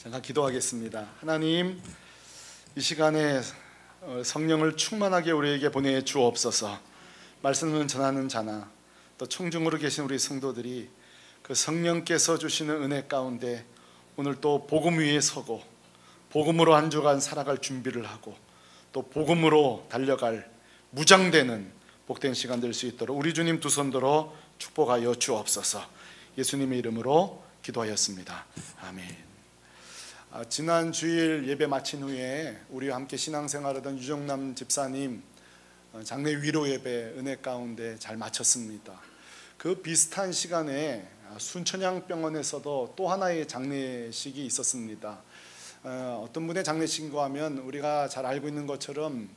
제가 기도하겠습니다. 하나님, 이 시간에 성령을 충만하게 우리에게 보내 주옵소서. 말씀을 전하는 자나 또 청중으로 계신 우리 성도들이 그 성령께서 주시는 은혜 가운데 오늘 또 복음 위에 서고 복음으로 한 주간 살아갈 준비를 하고 또 복음으로 달려갈 무장되는 복된 시간 될 수 있도록 우리 주님 두 손 들어 축복하여 주옵소서. 예수님의 이름으로 기도하였습니다. 아멘. 지난 주일 예배 마친 후에 우리와 함께 신앙생활하던 유정남 집사님 장례 위로 예배 은혜 가운데 잘 마쳤습니다. 그 비슷한 시간에 순천향병원에서도 또 하나의 장례식이 있었습니다. 어떤 분의 장례식인가 하면 우리가 잘 알고 있는 것처럼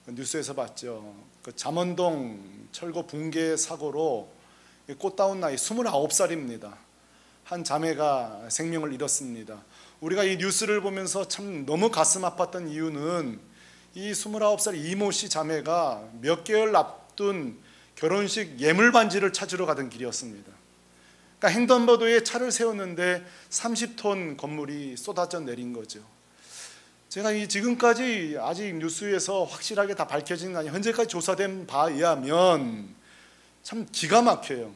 뉴스에서 봤죠. 그 잠원동 철거 붕괴 사고로 꽃다운 나이 29살입니다. 한 자매가 생명을 잃었습니다. 우리가 이 뉴스를 보면서 참 너무 가슴 아팠던 이유는 이 29살 이모 씨 자매가 몇 개월 앞둔 결혼식 예물 반지를 찾으러 가던 길이었습니다. 그러니까 횡단보도에 차를 세웠는데 30톤 건물이 쏟아져 내린 거죠. 제가 지금까지 아직 뉴스에서 확실하게 다 밝혀진 거 아니에요. 현재까지 조사된 바에 의하면 참 기가 막혀요.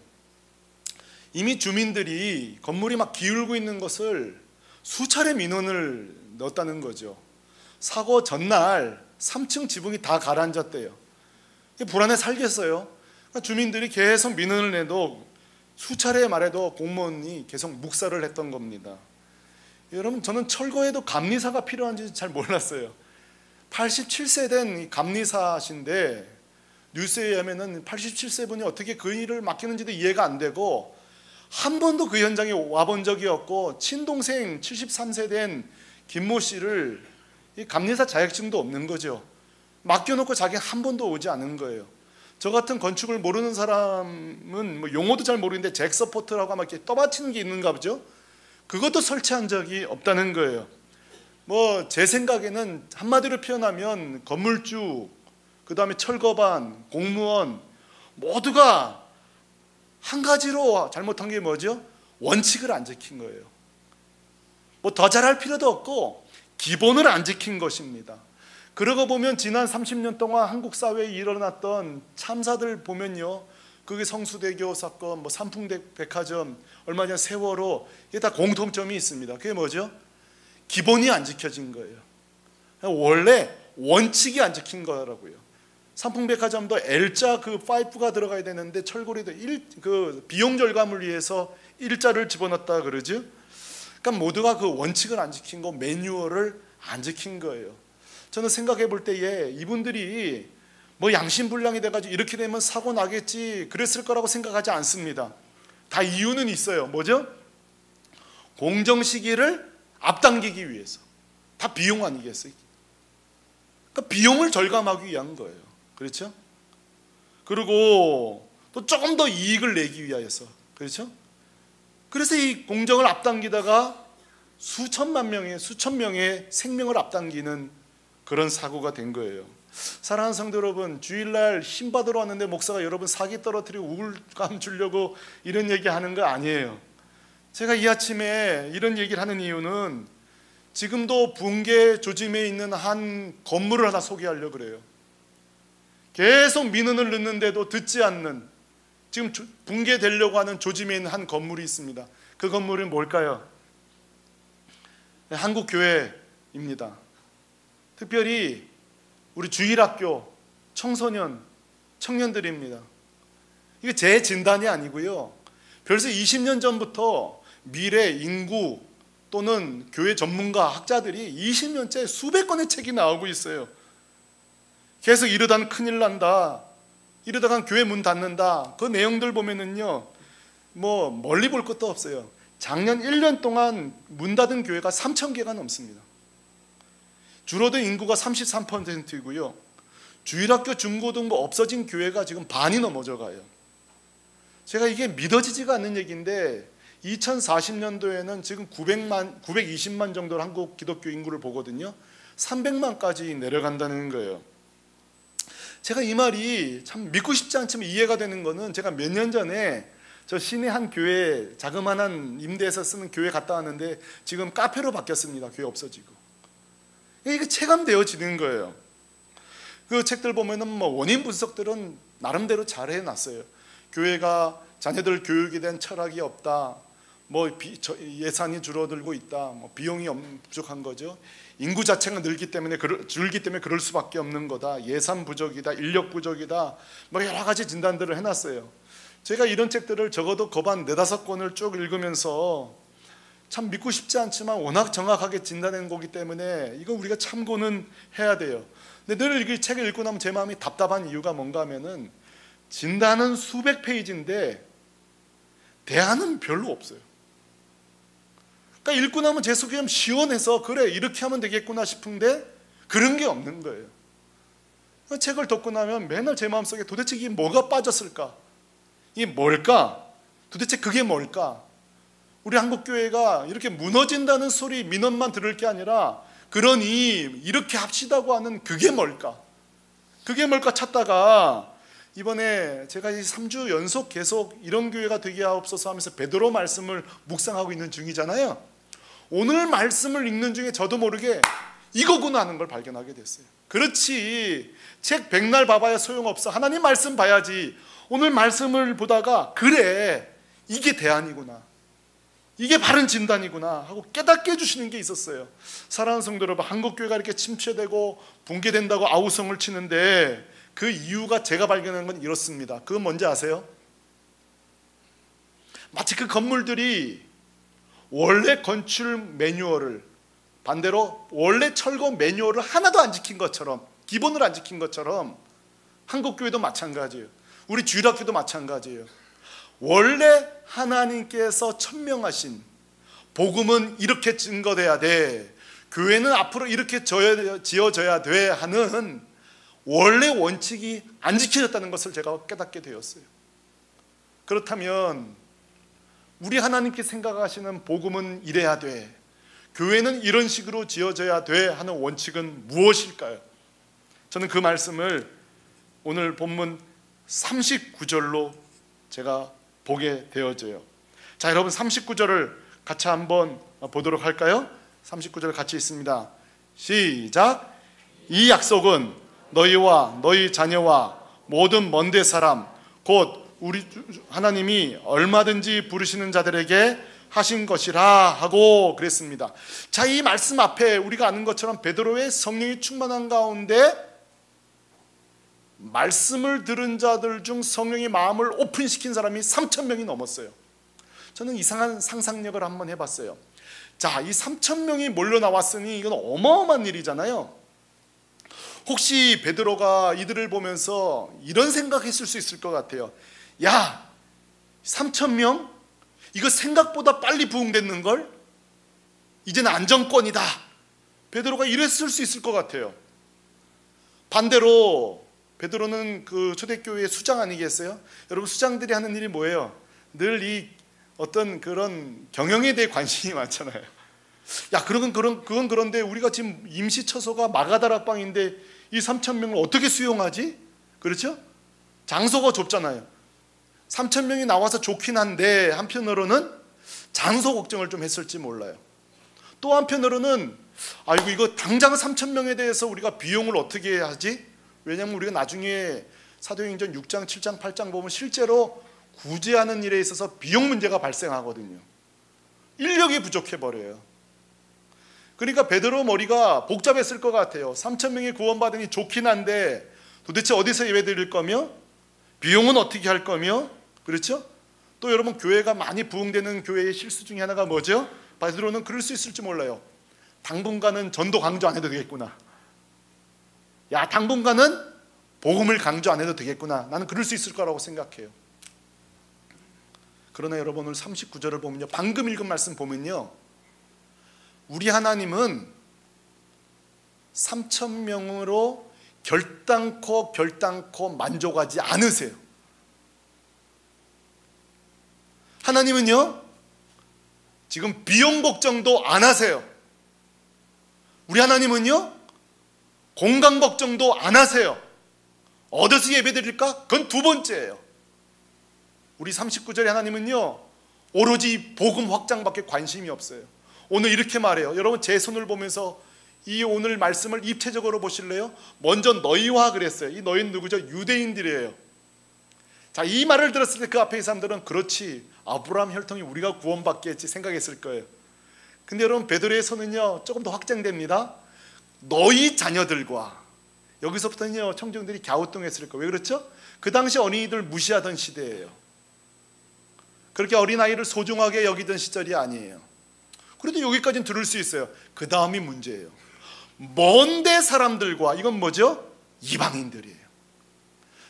이미 주민들이 건물이 막 기울고 있는 것을 수차례 민원을 넣었다는 거죠. 사고 전날 3층 지붕이 다 가라앉았대요. 불안해 살겠어요. 그러니까 주민들이 계속 민원을 내도 수차례 말해도 공무원이 계속 묵살을 했던 겁니다. 여러분, 저는 철거에도 감리사가 필요한지 잘 몰랐어요. 87세 된 감리사신데 뉴스에 의하면 87세 분이 어떻게 그 일을 맡기는지도 이해가 안 되고 한 번도 그 현장에 와본 적이 없고 친동생 73세 된 김모 씨를 감리사 자격증도 없는 거죠. 맡겨놓고 자기는 한 번도 오지 않은 거예요. 저 같은 건축을 모르는 사람은 뭐 용어도 잘 모르는데 잭서포트라고 아마 이렇게 떠받치는 게 있는가 보죠. 그것도 설치한 적이 없다는 거예요. 뭐 제 생각에는 한마디로 표현하면 건물주, 그 다음에 철거반, 공무원 모두가 한 가지로 잘못한 게 뭐죠? 원칙을 안 지킨 거예요. 뭐 더 잘할 필요도 없고 기본을 안 지킨 것입니다. 그러고 보면 지난 30년 동안 한국 사회에 일어났던 참사들 보면요, 그게 성수대교 사건, 뭐 삼풍백화점, 얼마 전 세월호, 이게 다 공통점이 있습니다. 그게 뭐죠? 기본이 안 지켜진 거예요. 원래 원칙이 안 지킨 거라고요. 삼풍백화점도 L자 그 파이프가 들어가야 되는데 철골이도 그 비용 절감을 위해서 일자를 집어넣었다 그러죠. 그러니까 모두가 그 원칙을 안 지킨 거, 매뉴얼을 안 지킨 거예요. 저는 생각해 볼 때에 이분들이 뭐 양심불량이 돼가지고 이렇게 되면 사고 나겠지 그랬을 거라고 생각하지 않습니다. 다 이유는 있어요. 뭐죠? 공정 시기를 앞당기기 위해서. 다 비용 아니겠어요? 그러니까 비용을 절감하기 위한 거예요. 그렇죠? 그리고 또 조금 더 이익을 내기 위하여서. 그렇죠? 그래서 이 공정을 앞당기다가 수천 명의 생명을 앞당기는 그런 사고가 된 거예요. 사랑하는 성도 여러분, 주일날 힘 받으러 왔는데 목사가 여러분 사기 떨어뜨리고 우울감 주려고 이런 얘기 하는 거 아니에요. 제가 이 아침에 이런 얘기를 하는 이유는 지금도 붕괴 조짐에 있는 한 건물을 하나 소개하려고 그래요. 계속 민원을 넣는데도 듣지 않는, 지금 붕괴되려고 하는 조짐에 있는 한 건물이 있습니다. 그 건물은 뭘까요? 한국교회입니다. 특별히 우리 주일학교 청소년, 청년들입니다. 이게 제 진단이 아니고요, 벌써 20년 전부터 미래, 인구 또는 교회 전문가, 학자들이 20년째 수백 건의 책이 나오고 있어요. 계속 이러다는 큰일 난다, 이러다간 교회 문 닫는다. 그 내용들 보면은요, 뭐 멀리 볼 것도 없어요. 작년 1년 동안 문 닫은 교회가 3,000개가 넘습니다. 줄어든 인구가 33%이고요. 주일학교, 중고등부 없어진 교회가 지금 반이 넘어져 가요. 제가 이게 믿어지지가 않는 얘기인데 2040년도에는 지금 920만 정도로 한국 기독교 인구를 보거든요. 300만까지 내려간다는 거예요. 제가 이 말이 참 믿고 싶지 않지만 이해가 되는 거는 제가 몇 년 전에 저 시내 한 교회, 자그마한 임대해서 쓰는 교회 갔다 왔는데 지금 카페로 바뀌었습니다. 교회 없어지고. 이게 체감되어지는 거예요. 그 책들 보면은 뭐 원인 분석들은 나름대로 잘 해놨어요. 교회가 자녀들 교육에 대한 철학이 없다, 뭐 예산이 줄어들고 있다, 뭐 비용이 부족한 거죠. 인구 자체가 줄기 때문에 그럴 수밖에 없는 거다. 예산 부족이다, 인력 부족이다, 뭐 여러 가지 진단들을 해놨어요. 제가 이런 책들을 적어도 거반 4-5권을 쭉 읽으면서 참 믿고 싶지 않지만 워낙 정확하게 진단한 거기 때문에 이거 우리가 참고는 해야 돼요. 근데 늘 이 책을 읽고 나면 제 마음이 답답한 이유가 뭔가 하면은 진단은 수백 페이지인데 대안은 별로 없어요. 그러니까 읽고 나면 제 속이 좀 시원해서 그래 이렇게 하면 되겠구나 싶은데 그런 게 없는 거예요. 책을 덮고 나면 맨날 제 마음속에 도대체 이게 뭐가 빠졌을까? 이게 뭘까? 도대체 그게 뭘까? 우리 한국교회가 이렇게 무너진다는 소리 민원만 들을 게 아니라 그러니 이렇게 합시다고 하는 그게 뭘까? 그게 뭘까 찾다가 이번에 제가 3주 연속 계속 이런 교회가 되게 하옵소서 하면서 베드로 말씀을 묵상하고 있는 중이잖아요. 오늘 말씀을 읽는 중에 저도 모르게 이거구나 하는 걸 발견하게 됐어요. 그렇지, 책 백날 봐봐야 소용없어. 하나님 말씀 봐야지. 오늘 말씀을 보다가 그래, 이게 대안이구나, 이게 바른 진단이구나 하고 깨닫게 해주시는 게 있었어요. 사랑하는 성도 여러분, 한국교회가 이렇게 침체되고 붕괴된다고 아우성을 치는데 그 이유가 제가 발견한 건 이렇습니다. 그건 뭔지 아세요? 마치 그 건물들이 원래 건축 매뉴얼을, 반대로 원래 철거 매뉴얼을 하나도 안 지킨 것처럼, 기본을 안 지킨 것처럼 한국교회도 마찬가지예요. 우리 주일학교도 마찬가지예요. 원래 하나님께서 천명하신 복음은 이렇게 증거돼야 돼, 교회는 앞으로 이렇게 지어져야 돼 하는 원래 원칙이 안 지켜졌다는 것을 제가 깨닫게 되었어요. 그렇다면 우리 하나님께 생각하시는 복음은 이래야 돼, 교회는 이런 식으로 지어져야 돼 하는 원칙은 무엇일까요? 저는 그 말씀을 오늘 본문 39절로 제가 보게 되어져요. 자, 여러분 39절을 같이 한번 보도록 할까요? 39절 같이 있습니다. 시작. 이 약속은 너희와 너희 자녀와 모든 먼데 사람 곧 우리 하나님이 얼마든지 부르시는 자들에게 하신 것이라 하고 그랬습니다. 자, 이 말씀 앞에 우리가 아는 것처럼 베드로의 성령이 충만한 가운데 말씀을 들은 자들 중 성령이 마음을 오픈시킨 사람이 3,000명이 넘었어요. 저는 이상한 상상력을 한번 해봤어요. 자, 이 3,000명이 몰려 나왔으니 이건 어마어마한 일이잖아요. 혹시 베드로가 이들을 보면서 이런 생각했을 수 있을 것 같아요. 야, 3,000명? 이거 생각보다 빨리 부흥됐는걸? 이제는 안정권이다. 베드로가 이랬을 수 있을 것 같아요. 반대로 베드로는 그 초대교회의 수장 아니겠어요? 여러분, 수장들이 하는 일이 뭐예요? 늘 이 어떤 그런 경영에 대해 관심이 많잖아요. 야, 그건 그런데 우리가 지금 임시처소가 마가다락방인데 이 3,000명을 어떻게 수용하지? 그렇죠? 장소가 좁잖아요. 3,000명이 나와서 좋긴 한데 한편으로는 장소 걱정을 좀 했을지 몰라요. 또 한편으로는 아이고, 이거 당장 3,000명에 대해서 우리가 비용을 어떻게 하지? 왜냐하면 우리가 나중에 사도행전 6장, 7장, 8장 보면 실제로 구제하는 일에 있어서 비용 문제가 발생하거든요. 인력이 부족해버려요. 그러니까 베드로 머리가 복잡했을 것 같아요. 3,000명이 구원받으니 좋긴 한데 도대체 어디서 예배드릴 거며, 비용은 어떻게 할 거며, 그렇죠? 또 여러분, 교회가 많이 부흥되는 교회의 실수 중에 하나가 뭐죠? 베드로는 그럴 수 있을지 몰라요. 당분간은 전도 강조 안 해도 되겠구나. 야, 당분간은 복음을 강조 안 해도 되겠구나. 나는 그럴 수 있을 거라고 생각해요. 그러나 여러분, 오늘 39절을 보면요, 방금 읽은 말씀 보면요, 우리 하나님은 3,000명으로 결단코 만족하지 않으세요. 하나님은요, 지금 비용 걱정도 안 하세요. 우리 하나님은요, 공간 걱정도 안 하세요. 어디서 예배드릴까? 그건 두 번째예요. 우리 39절의 하나님은요 오로지 복음 확장밖에 관심이 없어요. 오늘 이렇게 말해요. 여러분 제 손을 보면서 이 오늘 말씀을 입체적으로 보실래요? 먼저 너희와 그랬어요. 이 너희는 누구죠? 유대인들이에요. 자, 이 말을 들었을 때 그 앞에 이 사람들은 그렇지, 아브라함 혈통이 우리가 구원받겠지 생각했을 거예요. 근데 여러분 베드로의 손은요 조금 더 확장됩니다. 너희 자녀들과, 여기서부터는요 청중들이 갸우뚱했을 거예요. 왜 그렇죠? 그 당시 어린이들 무시하던 시대예요. 그렇게 어린아이를 소중하게 여기던 시절이 아니에요. 그래도 여기까지는 들을 수 있어요. 그 다음이 문제예요. 먼데 사람들과, 이건 뭐죠? 이방인들이에요.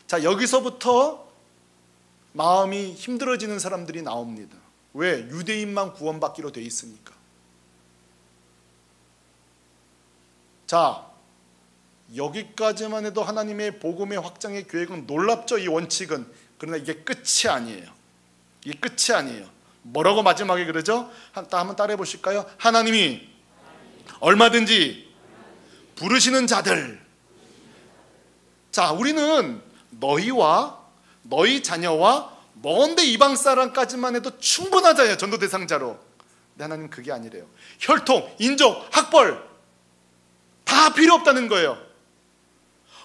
자, 여기서부터 마음이 힘들어지는 사람들이 나옵니다. 왜? 유대인만 구원받기로 돼 있으니까. 자, 여기까지만 해도 하나님의 복음의 확장의 계획은 놀랍죠, 이 원칙은. 그러나 이게 끝이 아니에요. 이게 끝이 아니에요. 뭐라고 마지막에 그러죠? 한번 따라해 보실까요? 하나님이 얼마든지 부르시는 자들. 자, 우리는 너희와 너희 자녀와 먼데 이방 사람까지만 해도 충분하잖아요, 전도 대상자로. 근데 하나님 그게 아니래요. 혈통, 인종, 학벌 다 필요 없다는 거예요.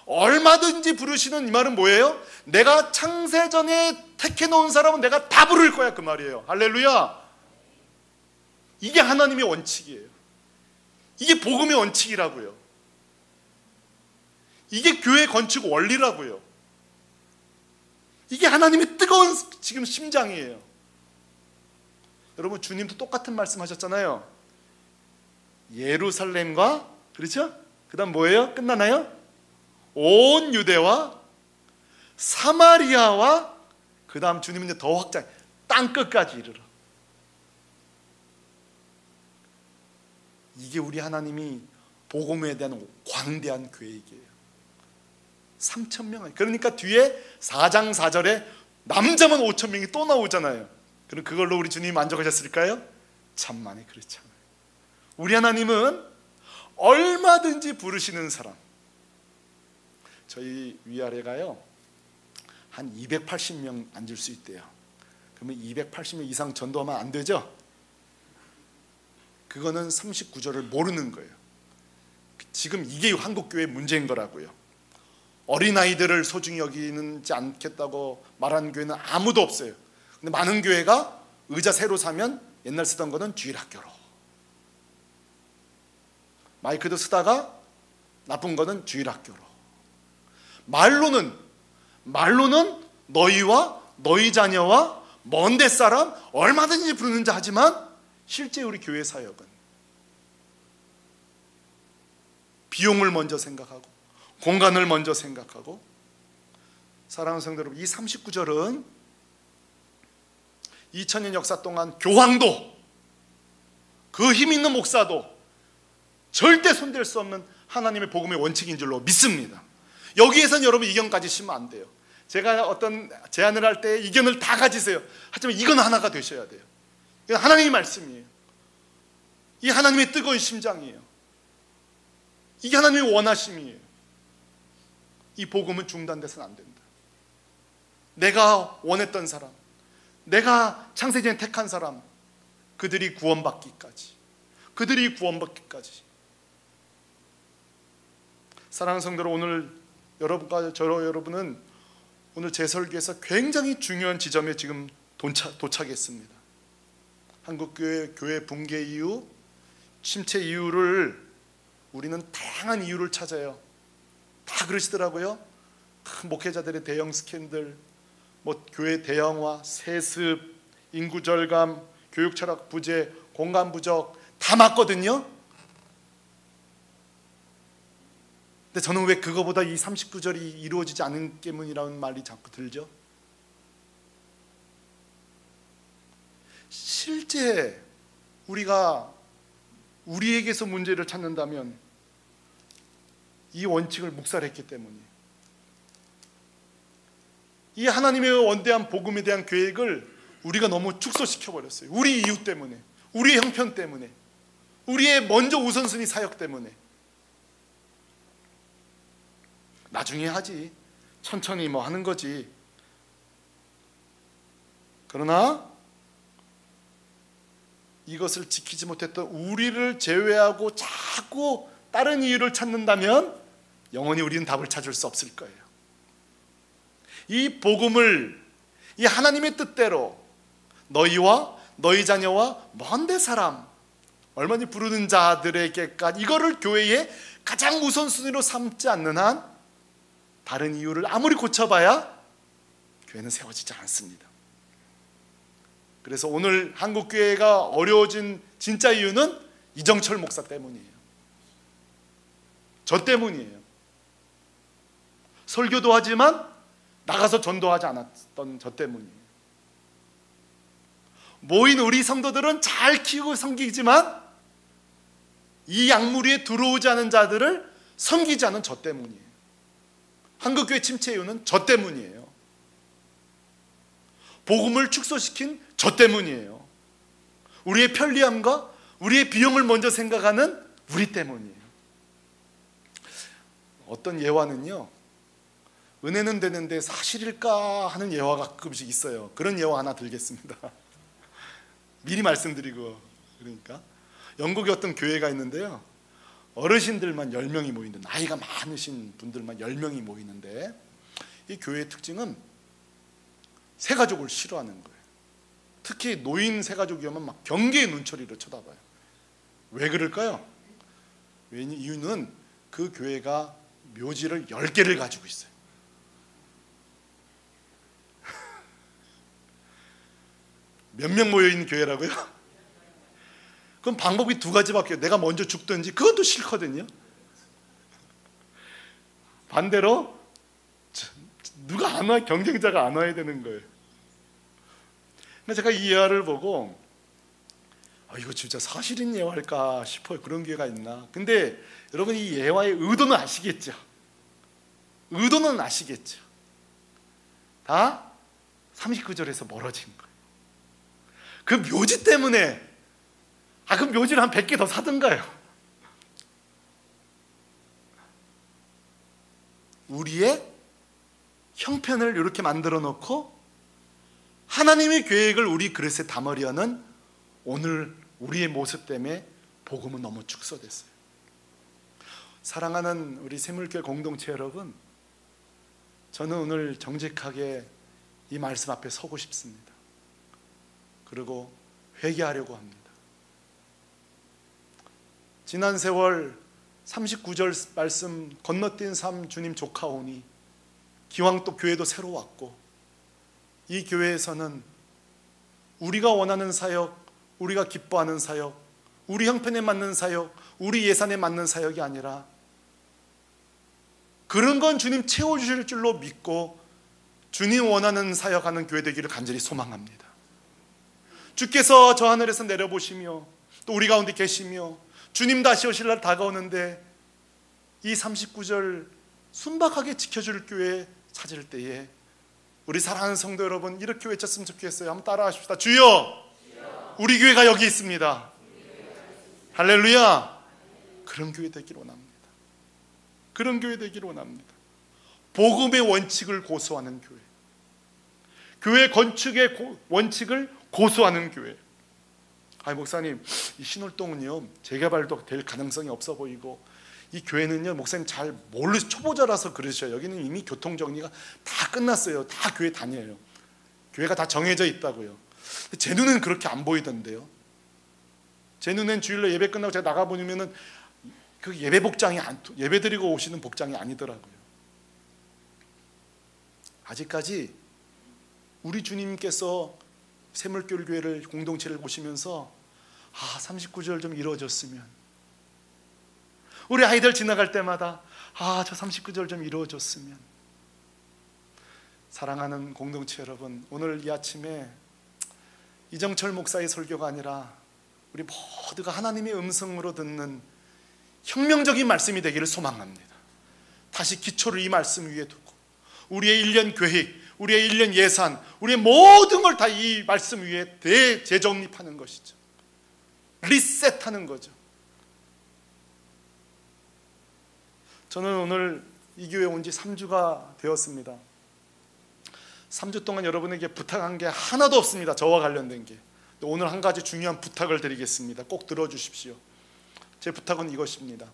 얼마든지 부르시는 이 말은 뭐예요? 내가 창세전에 택해놓은 사람은 내가 다 부를 거야, 그 말이에요. 할렐루야. 이게 하나님의 원칙이에요. 이게 복음의 원칙이라고요. 이게 교회 건축 원리라고요. 이게 하나님의 뜨거운 지금 심장이에요. 여러분 주님도 똑같은 말씀 하셨잖아요. 예루살렘과, 그렇죠? 그 다음 뭐예요? 끝나나요? 온 유대와 사마리아와, 그 다음 주님은 더 확장, 땅끝까지 이르러. 이게 우리 하나님이 복음에 대한 광대한 계획이에요. 3,000명. 그러니까 뒤에 4장 4절에 남자만 5,000명이 또 나오잖아요. 그럼 그걸로 우리 주님이 만족하셨을까요? 참만에 그렇잖아요. 우리 하나님은 얼마든지 부르시는 사람. 저희 위아래가요 한 280명 앉을 수 있대요. 그러면 280명 이상 전도하면 안 되죠? 그거는 39절을 모르는 거예요. 지금 이게 한국교회의 문제인 거라고요. 어린아이들을 소중히 여기지 않겠다고 말하는 교회는 아무도 없어요. 근데 많은 교회가 의자 새로 사면 옛날 쓰던 거는 주일학교로, 마이크도 쓰다가 나쁜 거는 주일학교로. 말로는 너희와 너희 자녀와 먼데 사람 얼마든지 부르는 자 하지만 실제 우리 교회 사역은 비용을 먼저 생각하고 공간을 먼저 생각하고. 사랑하는 성도 여러분, 이 39절은 2000년 역사 동안 교황도 그 힘 있는 목사도 절대 손댈 수 없는 하나님의 복음의 원칙인 줄로 믿습니다. 여기에선 여러분 이견 가지시면 안 돼요. 제가 어떤 제안을 할 때 이견을 다 가지세요. 하지만 이건 하나가 되셔야 돼요. 이건 하나님의 말씀이에요. 이 하나님의 뜨거운 심장이에요. 이게 하나님의 원하심이에요. 이 복음은 중단돼서는 안 된다. 내가 원했던 사람, 내가 창세전에 택한 사람, 그들이 구원받기까지. 사랑하는 성도들, 오늘 여러분과 여러분은 오늘 제 설교에서 굉장히 중요한 지점에 지금 도착했습니다. 한국교회 교회 붕괴 이유, 침체 이유를 우리는 다양한 이유를 찾아요. 다 그러시더라고요. 목회자들의 대형 스캔들, 교회 대형화, 세습, 인구 절감, 교육 철학 부재, 공간 부족 다 맞거든요. 근데 저는 왜 그거보다 이 39절이 이루어지지 않은 때문이라는 말이 자꾸 들죠. 실제 우리가 우리에게서 문제를 찾는다면 이 원칙을 묵살했기 때문이에요. 이 하나님의 원대한 복음에 대한 계획을 우리가 너무 축소시켜버렸어요. 우리 이유 때문에, 우리의 형편 때문에, 우리의 먼저 우선순위 사역 때문에. 나중에 하지, 천천히 하는 거지. 그러나 이것을 지키지 못했던 우리를 제외하고 자꾸 다른 이유를 찾는다면 영원히 우리는 답을 찾을 수 없을 거예요. 이 복음을, 이 하나님의 뜻대로 너희와 너희 자녀와 먼데 사람, 얼마나 부르는 자들에게까지 이거를 교회의 가장 우선순위로 삼지 않는 한 다른 이유를 아무리 고쳐봐야 교회는 세워지지 않습니다. 그래서 오늘 한국교회가 어려워진 진짜 이유는 이정철 목사 때문이에요. 저 때문이에요. 설교도 하지만 나가서 전도하지 않았던 저 때문이에요. 모인 우리 성도들은 잘 키우고 섬기지만 이 약물 위에 들어오지 않은 자들을 섬기지 않은 저 때문이에요. 한국교회 침체 이유는 저 때문이에요. 복음을 축소시킨 저 때문이에요. 우리의 편리함과 우리의 비용을 먼저 생각하는 우리 때문이에요. 어떤 예화는요, 은혜는 되는데 사실일까 하는 예화가 가끔씩 있어요. 그런 예화 하나 들겠습니다. 미리 말씀드리고, 그러니까 영국에 어떤 교회가 있는데요, 어르신들만 10명이 모이는, 나이가 많으신 분들만 10명이 모이는데, 이 교회의 특징은 새가족을 싫어하는 거예요. 특히 노인 새가족이 오면 막 경계의 눈초리로 쳐다봐요. 왜 그럴까요? 이유는 그 교회가 묘지를 10개를 가지고 있어요. 몇 명 모여있는 교회라고요? 그럼 방법이 두 가지밖에, 내가 먼저 죽든지, 그것도 싫거든요. 반대로 누가 안 와, 경쟁자가 안 와야 되는 거예요. 근데 제가 이 예화를 보고 이거 진짜 사실인 예화일까 싶어요. 그런 교회가 있나. 근데 여러분, 이 예화의 의도는 아시겠죠? 의도는 아시겠죠? 다 39절에서 멀어진 거예요. 그 묘지 때문에, 그 묘지를 한 100개 더 사든가요. 우리의 형편을 이렇게 만들어 놓고 하나님의 계획을 우리 그릇에 담으려는 오늘 우리의 모습 때문에 복음은 너무 축소됐어요. 사랑하는 우리 샘물교회 공동체 여러분, 저는 오늘 정직하게 이 말씀 앞에 서고 싶습니다. 그리고 회개하려고 합니다. 지난 세월 39절 말씀 건너뛴 삶 주님 조카오니 기왕 또 교회도 새로 왔고, 이 교회에서는 우리가 원하는 사역, 우리가 기뻐하는 사역, 우리 형편에 맞는 사역, 우리 예산에 맞는 사역이 아니라 그런 건 주님 채워주실 줄로 믿고 주님 원하는 사역하는 교회 되기를 간절히 소망합니다. 주께서 저 하늘에서 내려보시며 또 우리 가운데 계시며 주님 다시 오실 날 다가오는데 이 39절 순박하게 지켜줄 교회 찾을 때에 우리 사랑하는 성도 여러분, 이렇게 외쳤으면 좋겠어요. 한번 따라 하십시다. 주여, 우리 교회가 여기 있습니다. 할렐루야. 그런 교회 되기를 원합니다. 그런 교회 되기를 원합니다. 복음의 원칙을 고수하는 교회, 교회 건축의 원칙을 고수하는 교회. 목사님, 이 신월동은요 재개발도 될 가능성이 없어 보이고, 이 교회는요 목사님 잘 모르시, 초보자라서 그러셔요. 여기는 이미 교통정리가 다 끝났어요. 다 교회 다녀요. 교회가 다 정해져 있다고요. 제 눈엔 그렇게 안 보이던데요. 제 눈엔 주일날 예배 끝나고 제가 나가보면은 그 예배 복장이 예배 드리고 오시는 복장이 아니더라고요. 아직까지 우리 주님께서 샘물교회를 공동체를 보시면서 39절 좀 이루어졌으면, 우리 아이들 지나갈 때마다 저 39절 좀 이루어졌으면. 사랑하는 공동체 여러분, 오늘 이 아침에 이정철 목사의 설교가 아니라 우리 모두가 하나님의 음성으로 듣는 혁명적인 말씀이 되기를 소망합니다. 다시 기초를 이 말씀 위에 두고 우리의 1년 계획, 우리의 1년 예산, 우리의 모든 걸 다 이 말씀 위에 대재정립하는 것이죠. 리셋하는 거죠. 저는 오늘 이 교회에 온 지 3주가 되었습니다. 3주 동안 여러분에게 부탁한 게 하나도 없습니다. 저와 관련된 게. 오늘 한 가지 중요한 부탁을 드리겠습니다. 꼭 들어주십시오. 제 부탁은 이것입니다.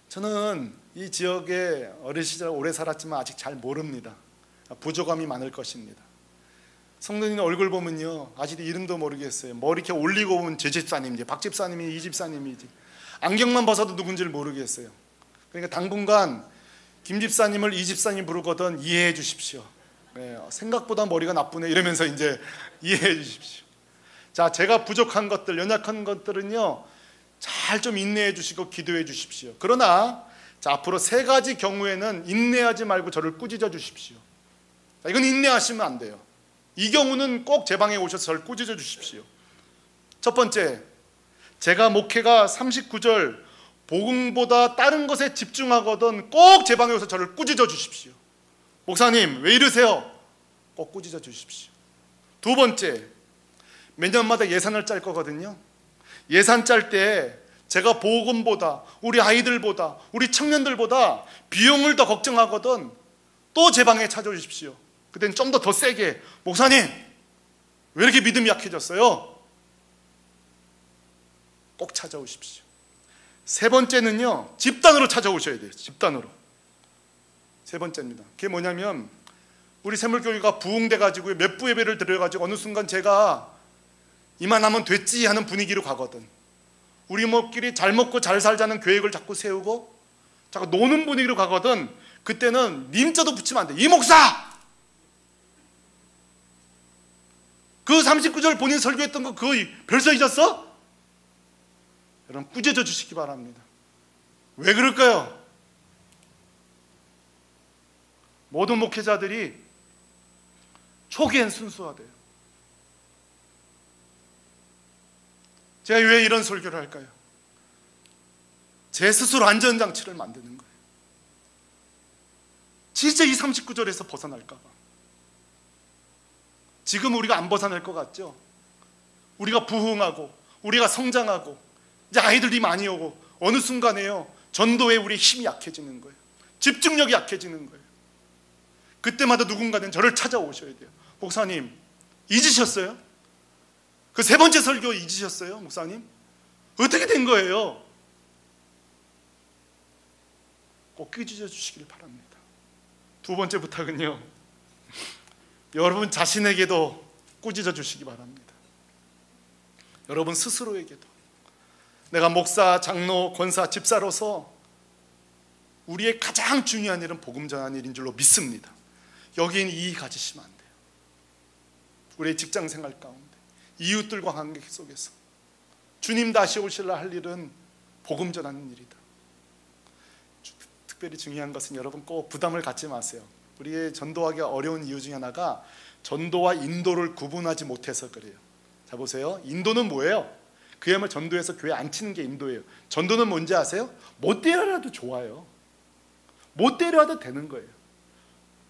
저는 이 지역에 어린 시절 오래 살았지만 아직 잘 모릅니다. 부족함이 많을 것입니다. 성도님 얼굴 보면요, 아직 이름도 모르겠어요. 머리 이렇게 올리고 보면 제 집사님이지, 박 집사님이 이 집사님이지, 안경만 벗어도 누군지를 모르겠어요. 그러니까 당분간 김 집사님을 이 집사님 부르거든 이해해 주십시오. 네, 생각보다 머리가 나쁘네 이러면서 이제 이해해 주십시오. 자, 제가 부족한 것들, 연약한 것들은요, 잘 좀 인내해 주시고 기도해 주십시오. 그러나 자, 앞으로 3가지 경우에는 인내하지 말고 저를 꾸짖어 주십시오. 자, 이건 인내하시면 안 돼요. 이 경우는 꼭 제 방에 오셔서 저를 꾸짖어 주십시오. 첫 번째, 제가 목회가 39절 복음보다 다른 것에 집중하거든 꼭 제 방에 오셔서 저를 꾸짖어 주십시오. 목사님 왜 이러세요? 꼭 꾸짖어 주십시오. 두 번째, 매년마다 예산을 짤 거거든요. 예산 짤 때 제가 복음보다, 우리 아이들보다, 우리 청년들보다 비용을 더 걱정하거든 또 제 방에 찾아오십시오. 그때는 좀 더 세게, 목사님 왜 이렇게 믿음이 약해졌어요? 꼭 찾아오십시오. 세 번째는요, 집단으로 찾아오셔야 돼요. 집단으로. 세 번째입니다. 그게 뭐냐면 우리 새물교회가 부흥돼 가지고 몇 부 예배를 드려가지고 어느 순간 제가 이만하면 됐지 하는 분위기로 가거든. 우리 뭐끼리 잘 먹고 잘 살자는 계획을 자꾸 세우고 자꾸 노는 분위기로 가거든. 그때는 님자도 붙이면 안 돼. 이 목사! 그 39절 본인 설교했던 거 그거 벌써 잊었어? 여러분 꾸짖어 주시기 바랍니다. 왜 그럴까요? 모든 목회자들이 초기엔 순수하대요. 제가 왜 이런 설교를 할까요? 제 스스로 안전장치를 만드는 거예요. 진짜 이 39절에서 벗어날까 봐. 지금 우리가 안 벗어날 것 같죠? 우리가 부흥하고 우리가 성장하고 이제 아이들이 많이 오고 어느 순간에요, 전도에 우리의 힘이 약해지는 거예요. 집중력이 약해지는 거예요. 그때마다 누군가는 저를 찾아오셔야 돼요. 목사님 잊으셨어요? 그 3번째 설교 잊으셨어요? 목사님 어떻게 된 거예요? 꼭 꾸짖어 주시길 바랍니다. 두 번째 부탁은요, 여러분 자신에게도 꾸짖어 주시기 바랍니다. 여러분 스스로에게도. 내가 목사, 장로, 권사, 집사로서 우리의 가장 중요한 일은 복음 전하는 일인 줄로 믿습니다. 여기엔 이의 가지시면 안 돼요. 우리의 직장 생활 가운데, 이웃들과 관계 속에서 주님 다시 오실라 할 일은 복음 전하는 일이다. 특별히 중요한 것은 여러분 꼭 부담을 갖지 마세요. 우리의 전도하기가 어려운 이유 중에 하나가 전도와 인도를 구분하지 못해서 그래요. 자 보세요. 인도는 뭐예요? 그야말로 전도에서 교회 안 치는 게 인도예요. 전도는 뭔지 아세요? 못 데려라도 좋아요. 못 데려와도 되는 거예요.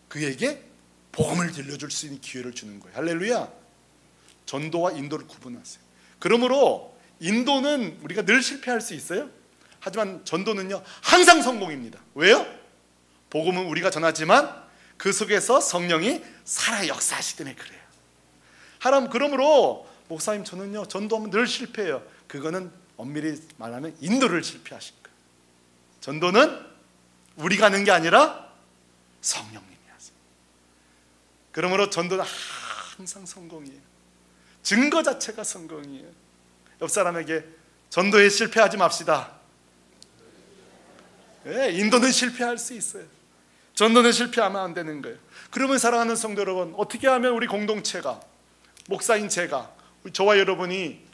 그에게 복음을 들려줄 수 있는 기회를 주는 거예요. 할렐루야. 전도와 인도를 구분하세요. 그러므로 인도는 우리가 늘 실패할 수 있어요. 하지만 전도는요 항상 성공입니다. 왜요? 복음은 우리가 전하지만 그 속에서 성령이 살아 역사하시기 때문에 그래요. 그러므로 목사님 저는요 전도하면 늘 실패해요. 그거는 엄밀히 말하면 인도를 실패하신 거예요. 전도는 우리가 하는 게 아니라 성령님이 하세요. 그러므로 전도는 항상 성공이에요. 증거 자체가 성공이에요. 옆 사람에게 전도에 실패하지 맙시다. 네, 인도는 실패할 수 있어요. 전도는 실패하면 안 되는 거예요. 그러면 사랑하는 성도 여러분, 어떻게 하면 우리 공동체가, 목사인 제가, 저와 여러분이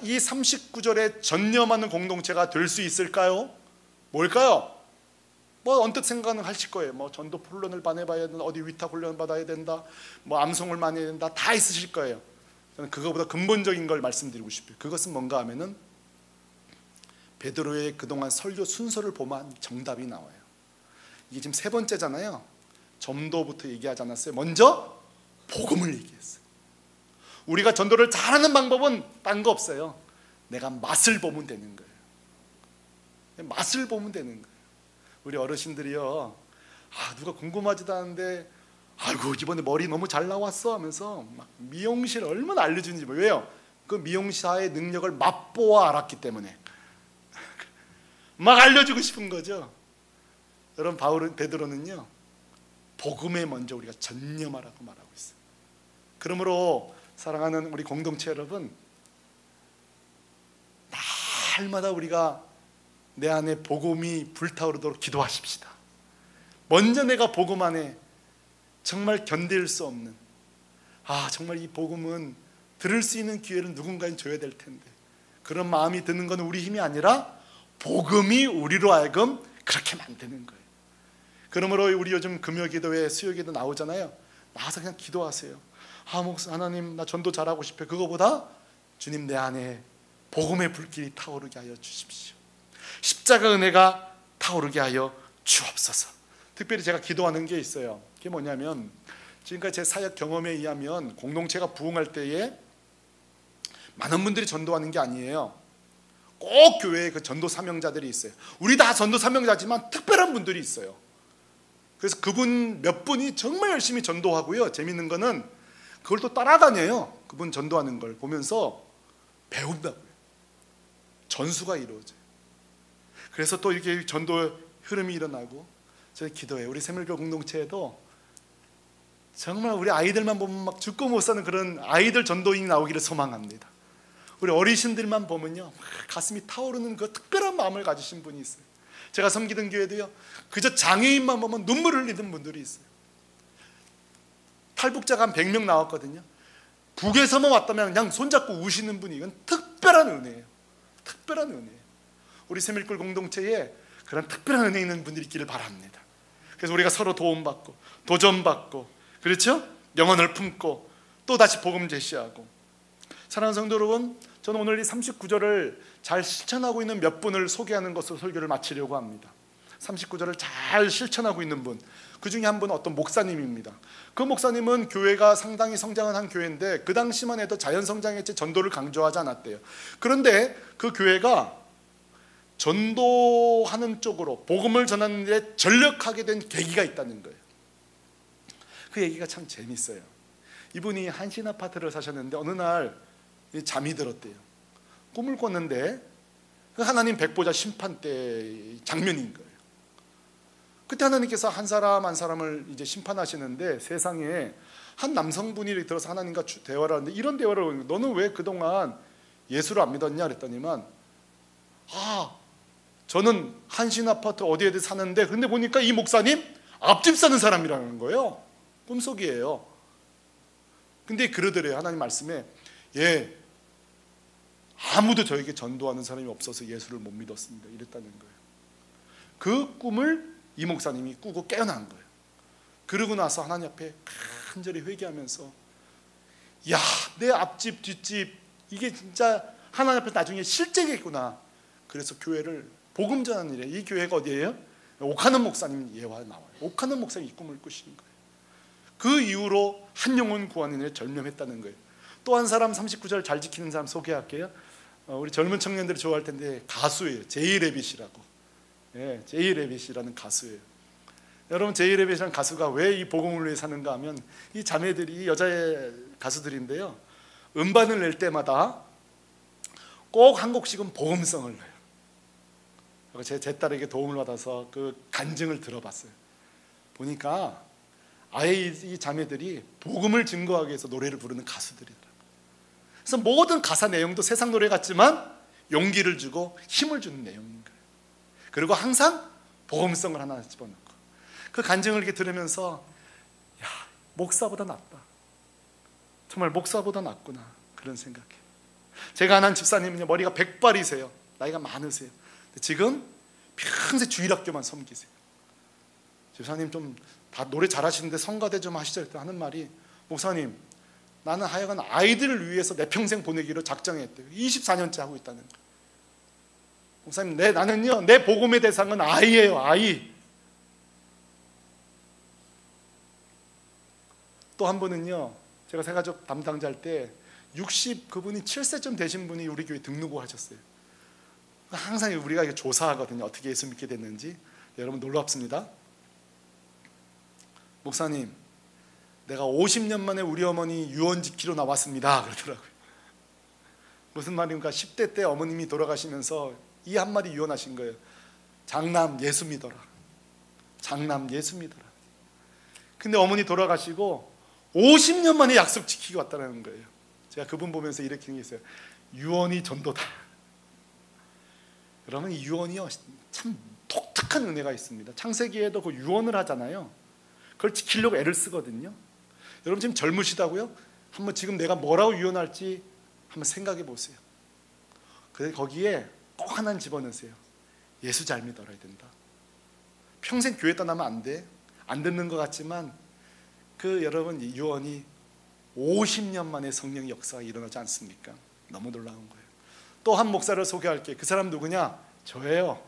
이 39절에 전념하는 공동체가 될 수 있을까요? 뭘까요? 뭐 언뜻 생각은 하실 거예요. 뭐 전도 훈련을 많이 해봐야 된다, 어디 위탁 훈련 받아야 된다, 뭐 암송을 많이 해야 된다, 다 있으실 거예요. 저는 그거보다 근본적인 걸 말씀드리고 싶어요. 그것은 뭔가 하면은 베드로의 그동안 설교 순서를 보면 정답이 나와요. 이게 지금 3번째잖아요. 전도부터 얘기하지 않았어요? 먼저 복음을 얘기했어요. 우리가 전도를 잘하는 방법은 딴 거 없어요. 내가 맛을 보면 되는 거예요. 맛을 보면 되는 거예요. 우리 어르신들이요, 누가 궁금하지도 않은데 아이고 이번에 머리 너무 잘 나왔어 하면서 막 미용실 얼마나 알려주는지. 왜요? 그 미용사의 능력을 맛보아 알았기 때문에 막 알려주고 싶은 거죠. 여러분, 베드로는요 복음에 먼저 우리가 전념하라고 말하고 있어요. 그러므로 사랑하는 우리 공동체 여러분, 날마다 우리가 내 안에 복음이 불타오르도록 기도하십시다. 먼저 내가 복음 안에 정말 견딜 수 없는, 정말 이 복음은 들을 수 있는 기회를 누군가에 줘야 될 텐데, 그런 마음이 드는 건 우리 힘이 아니라 복음이 우리로 하여금 그렇게 만드는 거예요. 그러므로 우리 요즘 금요기도회, 수요기도 나오잖아요. 나와서 그냥 기도하세요. 하나님, 나 전도 잘하고 싶어요. 그거보다 주님, 내 안에 복음의 불길이 타오르게 하여 주십시오. 십자가 은혜가 타오르게 하여 주옵소서. 특별히 제가 기도하는 게 있어요. 그게 뭐냐면, 지금까지 제 사역 경험에 의하면 공동체가 부흥할 때에 많은 분들이 전도하는 게 아니에요. 꼭 교회에 그 전도 사명자들이 있어요. 우리 다 전도 사명자지만 특별한 분들이 있어요. 그래서 그분 몇 분이 정말 열심히 전도하고요, 재밌는 거는 그걸 또 따라다녀요. 그분 전도하는 걸 보면서 배운다고요. 전수가 이루어져요. 그래서 또 이렇게 전도 흐름이 일어나고, 저희 기도해요. 우리 새물교 공동체에도 정말 우리 아이들만 보면 막 죽고 못 사는 그런 아이들 전도인이 나오기를 소망합니다. 우리 어르신들만 보면요, 막 가슴이 타오르는 그 특별한 마음을 가지신 분이 있어요. 제가 섬기던 교회도요, 그저 장애인만 보면 눈물을 흘리는 분들이 있어요. 탈북자가 한 100명 나왔거든요. 북에서만 왔다면 그냥 손잡고 우시는 분이, 이건 특별한 은혜예요. 특별한 은혜예요. 우리 새밀골 공동체에 그런 특별한 은혜 있는 분들이 있기를 바랍니다. 그래서 우리가 서로 도움받고 도전받고, 그렇죠? 영혼을 품고 또 다시 복음 제시하고. 사랑하는 성도 여러분, 저는 오늘 이 39절을 잘 실천하고 있는 몇 분을 소개하는 것으로 설교를 마치려고 합니다. 39절을 잘 실천하고 있는 분, 그 중에 한 분은 어떤 목사님입니다. 그 목사님은 교회가 상당히 성장한 한 교회인데, 그 당시만 해도 자연성장했지 전도를 강조하지 않았대요. 그런데 그 교회가 전도하는 쪽으로 복음을 전하는 데 전력하게 된 계기가 있다는 거예요. 그 얘기가 참 재밌어요. 이분이 한신 아파트를 사셨는데 어느 날 잠이 들었대요. 꿈을 꿨는데 하나님 백보자 심판 때 장면인 거예요. 그때 하나님께서 한 사람 한 사람을 이제 심판하시는데, 세상에 한 남성분이 들어서 하나님과 대화를 하는데 이런 대화를 하는 거예요. 너는 왜 그동안 예수를 안 믿었냐 그랬더니만, 저는 한신 아파트 어디에 사는데, 근데 보니까 이 목사님 앞집 사는 사람이라는 거예요. 꿈속이에요. 근데 그러더래요. 하나님 말씀에, 아무도 저에게 전도하는 사람이 없어서 예수를 못 믿었습니다, 이랬다는 거예요. 그 꿈을 이 목사님이 꾸고 깨어난 거예요. 그러고 나서 하나님 앞에 간절히 회개하면서, 내 앞집 뒷집 이게 진짜 하나님 앞에 나중에 실제겠구나. 그래서 교회를 복음 전하는 일에, 이 교회가 어디예요? 오카는 목사님 예화 나와요. 오카는 목사님이 이 꿈을 꾸신 거예요. 그 이후로 한 영혼 구하는 일에 전념했다는 거예요. 또 한 사람, 39절 잘 지키는 사람 소개할게요. 우리 젊은 청년들이 좋아할 텐데 가수예요. 제이 레빗이라고. 제이 레빗이라는 가수예요. 여러분, 제이 레빗이라는 가수가 왜 이 복음을 위해 사는가 하면, 이 자매들이 여자의 가수들인데요, 음반을 낼 때마다 꼭 한 곡씩은 복음성을 내요. 제 딸에게 도움을 받아서 그 간증을 들어봤어요. 보니까 아예 이 자매들이 복음을 증거하기 위해서 노래를 부르는 가수들이더라고요. 그래서 모든 가사 내용도 세상 노래 같지만 용기를 주고 힘을 주는 내용인 거예요. 그리고 항상 복음성을 하나 집어넣고, 그 간증을 이렇게 들으면서 목사보다 낫다, 정말 목사보다 낫구나, 그런 생각해요. 제가 아는 집사님은 머리가 백발이세요. 나이가 많으세요. 지금 평생 주일학교만 섬기세요. 집사님 좀 다 노래 잘하시는데 성가대 좀 하시죠 하는 말이, 목사님, 나는 하여간 아이들을 위해서 내 평생 보내기로 작정했대요. 24년째 하고 있다는 거예요. 목사님, 나는요, 내 복음의 대상은 아이예요. 아이. 또 한 분은요, 제가 새가족 담당자 할 때 그분이 7세쯤 되신 분이 우리 교회 등록을 하셨어요. 항상 우리가 조사하거든요, 어떻게 예수 믿게 됐는지. 여러분, 놀랍습니다. 목사님, 내가 50년 만에 우리 어머니 유언 지키러 나왔습니다 그러더라고요. 무슨 말입니까? 10대 때 어머님이 돌아가시면서 이 한마디 유언하신 거예요. 장남 예수 믿어라. 장남 예수 믿어라. 근데 어머니 돌아가시고 50년 만에 약속 지키고 왔다는 거예요. 제가 그분 보면서 이렇게 생각했어요. 유언이 전도다. 그러면 이 유언이요, 참 독특한 은혜가 있습니다. 창세기에도 그 유언을 하잖아요. 그걸 지키려고 애를 쓰거든요. 여러분 지금 젊으시다고요? 한번 지금 내가 뭐라고 유언할지 한번 생각해 보세요. 그래서 거기에 꼭 하나는 집어넣으세요. 예수 잘 믿어야 된다. 평생 교회 떠나면 안 돼. 안 듣는 것 같지만 그 여러분 이 유언이 50년 만에 성령 역사가 일어나지 않습니까? 너무 놀라운 거예요. 또 한 목사를 소개할게요. 그 사람 누구냐? 저예요.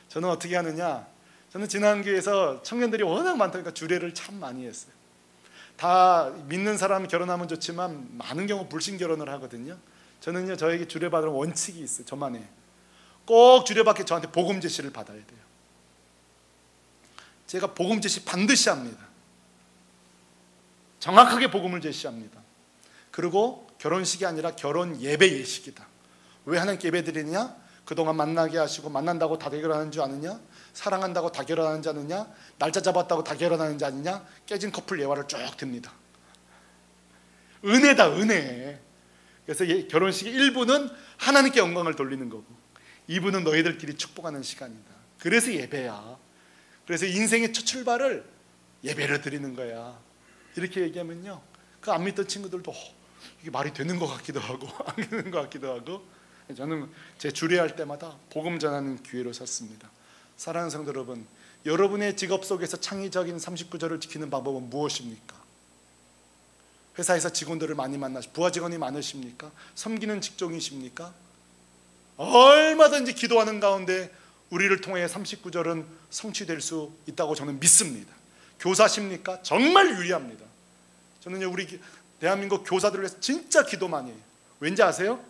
저는 어떻게 하느냐? 저는 지난교회에서 청년들이 워낙 많다니까 주례를 참 많이 했어요. 다 믿는 사람 결혼하면 좋지만 많은 경우 불신 결혼을 하거든요. 저는요, 저에게 주례 받으면 원칙이 있어요. 저만의. 꼭 주례 받기 저한테 복음 제시를 받아야 돼요. 제가 복음 제시 반드시 합니다. 정확하게 복음을 제시합니다. 그리고 결혼식이 아니라 결혼 예배 예식이다. 왜 하나님께 예배 드리느냐? 그동안 만나게 하시고 만난다고 다 결혼하는 줄 아느냐? 사랑한다고 다 결혼하는 줄 아느냐? 날짜 잡았다고 다 결혼하는 줄 아느냐? 깨진 커플 예화를 쭉 듭니다. 은혜다, 은혜. 그래서 결혼식의 1부는 하나님께 영광을 돌리는 거고 2부는 너희들끼리 축복하는 시간이다. 그래서 예배야. 그래서 인생의 첫 출발을 예배를 드리는 거야. 이렇게 얘기하면요, 그 안 믿던 친구들도 이게 말이 되는 것 같기도 하고 안 되는 것 같기도 하고. 저는 제 주례할 때마다 복음 전하는 기회로 샀습니다. 사랑하는 성도 여러분, 여러분의 직업 속에서 창의적인 39절을 지키는 방법은 무엇입니까? 회사에서 직원들을 많이 만나시, 부하 직원이 많으십니까? 섬기는 직종이십니까? 얼마든지 기도하는 가운데 우리를 통해 39절은 성취될 수 있다고 저는 믿습니다. 교사십니까? 정말 유리합니다. 저는요, 우리 대한민국 교사들을 위해서 진짜 기도 많이 해요. 왠지 아세요?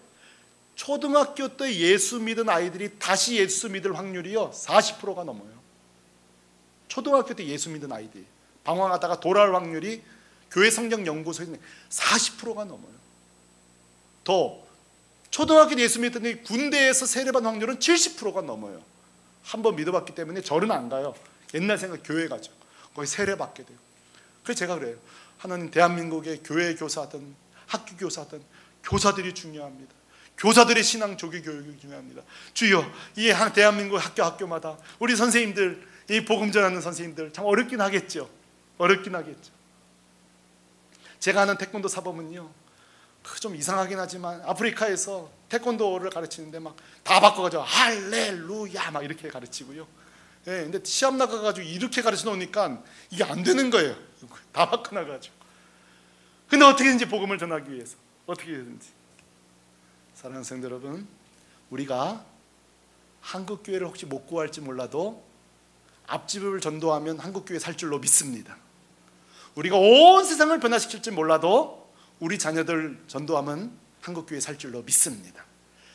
초등학교 때 예수 믿은 아이들이 다시 예수 믿을 확률이요 40%가 넘어요. 초등학교 때 예수 믿은 아이들이 방황하다가 돌아올 확률이 교회 성경 연구소에 40%가 넘어요. 더 초등학교 때 예수 믿던 군대에서 세례받은 확률은 70%가 넘어요. 한번 믿어봤기 때문에 절은 안 가요. 옛날 생각 교회 가죠. 거기 세례받게 돼요. 그래서 제가 그래요. 하나님, 대한민국의 교회 교사든 학교 교사든 교사들이 중요합니다. 교사들의 신앙 조기 교육이 중요합니다. 주여, 이 대한민국 학교마다 우리 선생님들, 이 복음 전하는 선생님들 참 어렵긴 하겠죠. 어렵긴 하겠죠. 제가 아는 태권도 사범은요, 좀 이상하긴 하지만 아프리카에서 태권도를 가르치는데 막 다 바꿔가지고 할렐루야 막 이렇게 가르치고요. 예, 근데 시합 나가가지고 이렇게 가르쳐 놓으니까 이게 안 되는 거예요. 다 바꿔놔가지고. 근데 어떻게든지 복음을 전하기 위해서 어떻게든지. 사랑하는 성도 여러분, 우리가 한국교회를 혹시 못 구할지 몰라도 앞집을 전도하면 한국교회 살 줄로 믿습니다. 우리가 온 세상을 변화시킬지 몰라도 우리 자녀들 전도하면 한국교회 살 줄로 믿습니다.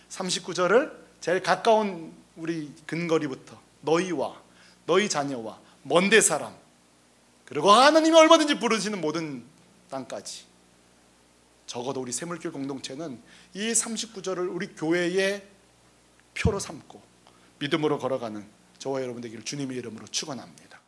39절을 제일 가까운 우리 근거리부터 너희와 너희 자녀와 먼데 사람, 그리고 하나님이 얼마든지 부르시는 모든 땅까지, 적어도 우리 샘물교회 공동체는 이 39절을 우리 교회의 표로 삼고 믿음으로 걸어가는 저와 여러분 되기를 주님의 이름으로 축원합니다.